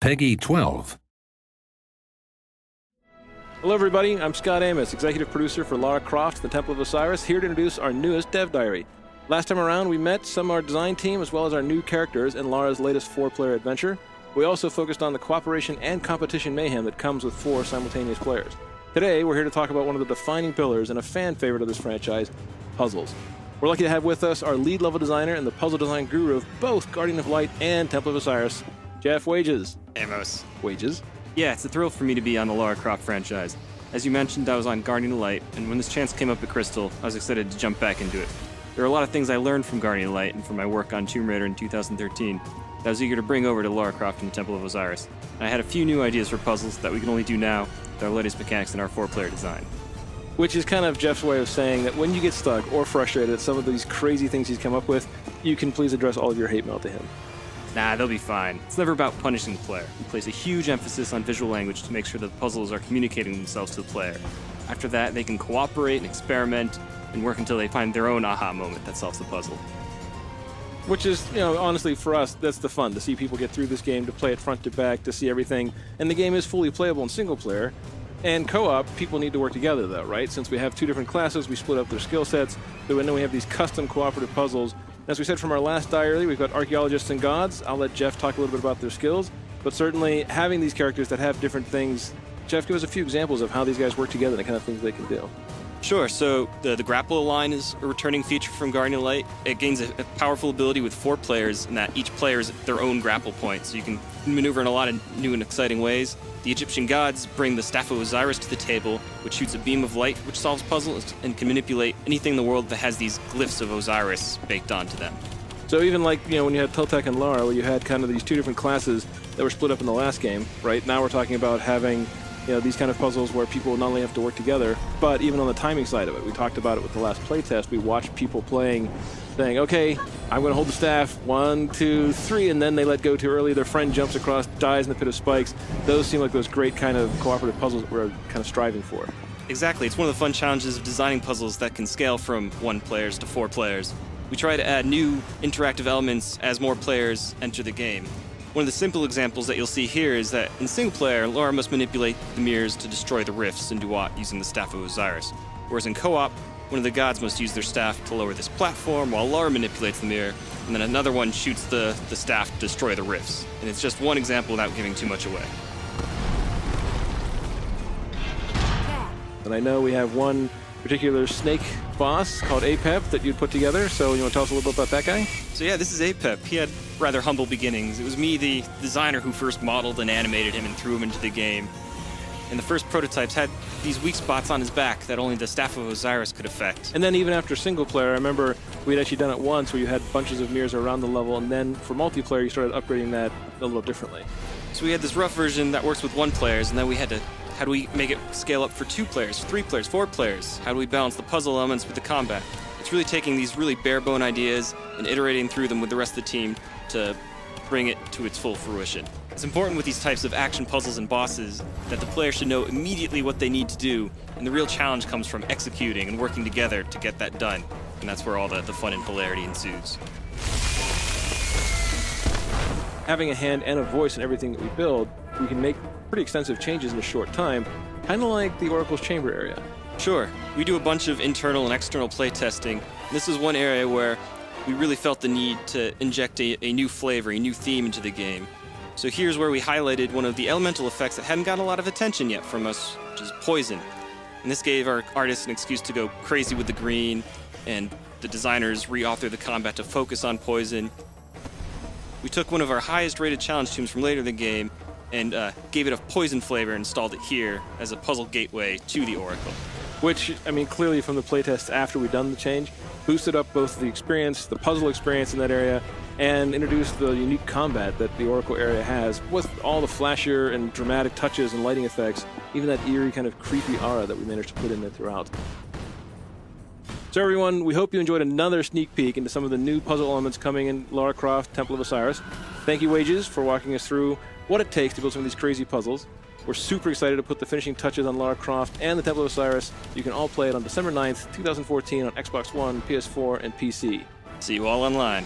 Peggy 12. Hello everybody, I'm Scot Amos, executive producer for Lara Croft, The Temple of Osiris, here to introduce our newest dev diary. Last time around, we met some of our design team as well as our new characters in Lara's latest 4-player adventure. We also focused on the cooperation and competition mayhem that comes with 4 simultaneous players. Today, we're here to talk about one of the defining pillars and a fan favorite of this franchise, puzzles. We're lucky to have with us our lead level designer and the puzzle design guru of both Guardian of Light and Temple of Osiris, Jeff Wajcs. Amos. Wajcs. Yeah, it's a thrill for me to be on the Lara Croft franchise. As you mentioned, I was on Guardian of Light, and when this chance came up at Crystal, I was excited to jump back into it. There are a lot of things I learned from Guardian of Light and from my work on Tomb Raider in 2013 that I was eager to bring over to Lara Croft and the Temple of Osiris. And I had a few new ideas for puzzles that we can only do now with our latest mechanics in our 4-player design. Which is kind of Jeff's way of saying that when you get stuck or frustrated at some of these crazy things he's come up with, you can please address all of your hate mail to him. Nah, they'll be fine. It's never about punishing the player. We place a huge emphasis on visual language to make sure that the puzzles are communicating themselves to the player. After that, they can cooperate and experiment and work until they find their own aha moment that solves the puzzle. Which is, honestly, for us, that's the fun, to see people get through this game, to play it front to back, to see everything. And the game is fully playable in single player. And co-op, people need to work together, though, right? Since we have 2 different classes, we split up their skill sets, so then we have these custom cooperative puzzles. As we said from our last diary, we've got archaeologists and gods. I'll let Jeff talk a little bit about their skills, but certainly having these characters that have different things. Jeff, give us a few examples of how these guys work together and the kind of things they can do. Sure, so the grapple line is a returning feature from Guardian of Light. It gains a powerful ability with 4 players, in that each player is their own grapple point, so you can maneuver in a lot of new and exciting ways. The Egyptian gods bring the Staff of Osiris to the table, which shoots a beam of light which solves puzzles and can manipulate anything in the world that has these glyphs of Osiris baked onto them. So even like, when you had Teltec and Lara, where you had kind of these 2 different classes that were split up in the last game, right? Now we're talking about having these kind of puzzles where people not only have to work together, but even on the timing side of it. We talked about it with the last playtest. We watched people playing, saying, okay, I'm going to hold the staff, 1, 2, 3, and then they let go too early. Their friend jumps across, dies in the pit of spikes. Those seem like those great kind of cooperative puzzles that we're kind of striving for. Exactly. It's one of the fun challenges of designing puzzles that can scale from 1 players to 4 players. We try to add new interactive elements as more players enter the game. One of the simple examples that you'll see here is that in single player, Lara must manipulate the mirrors to destroy the rifts in Duat using the Staff of Osiris. Whereas in co-op, one of the gods must use their staff to lower this platform while Lara manipulates the mirror, and then another one shoots the staff to destroy the rifts. And it's just one example without giving too much away. And I know we have one particular snake boss called Apep that you'd put together, so you want to tell us a little bit about that guy? So yeah, this is Apep. He had rather humble beginnings. It was me, the designer, who first modeled and animated him and threw him into the game. And the first prototypes had these weak spots on his back that only the Staff of Osiris could affect. And then even after single player, I remember we'd actually done it once where you had bunches of mirrors around the level, and then for multiplayer you started upgrading that a little differently. So we had this rough version that works with 1 player, and then we had to, how do we make it scale up for 2 players, 3 players, 4 players? How do we balance the puzzle elements with the combat? It's really taking these really bare-bone ideas and iterating through them with the rest of the team to bring it to its full fruition. It's important with these types of action puzzles and bosses that the player should know immediately what they need to do, and the real challenge comes from executing and working together to get that done. And that's where all the fun and hilarity ensues. Having a hand and a voice in everything that we build, we can make pretty extensive changes in a short time, kind of like the Oracle's Chamber area. Sure, we do a bunch of internal and external playtesting. This is one area where we really felt the need to inject a new flavor, a new theme into the game. So here's where we highlighted one of the elemental effects that hadn't gotten a lot of attention yet from us, which is poison. And this gave our artists an excuse to go crazy with the green, and the designers reauthored the combat to focus on poison. We took one of our highest rated challenge tombs from later in the game and gave it a poison flavor and installed it here as a puzzle gateway to the Oracle. Which, clearly from the playtests after we'd done the change, boosted up both the experience, the puzzle experience in that area, and introduced the unique combat that the Oracle area has, with all the flashier and dramatic touches and lighting effects, even that eerie kind of creepy aura that we managed to put in there throughout. So everyone, we hope you enjoyed another sneak peek into some of the new puzzle elements coming in Lara Croft, Temple of Osiris. Thank you, Wajcs, for walking us through what it takes to build some of these crazy puzzles. We're super excited to put the finishing touches on Lara Croft and the Temple of Osiris. You can all play it on December 9th, 2014 on Xbox One, PS4, and PC. See you all online.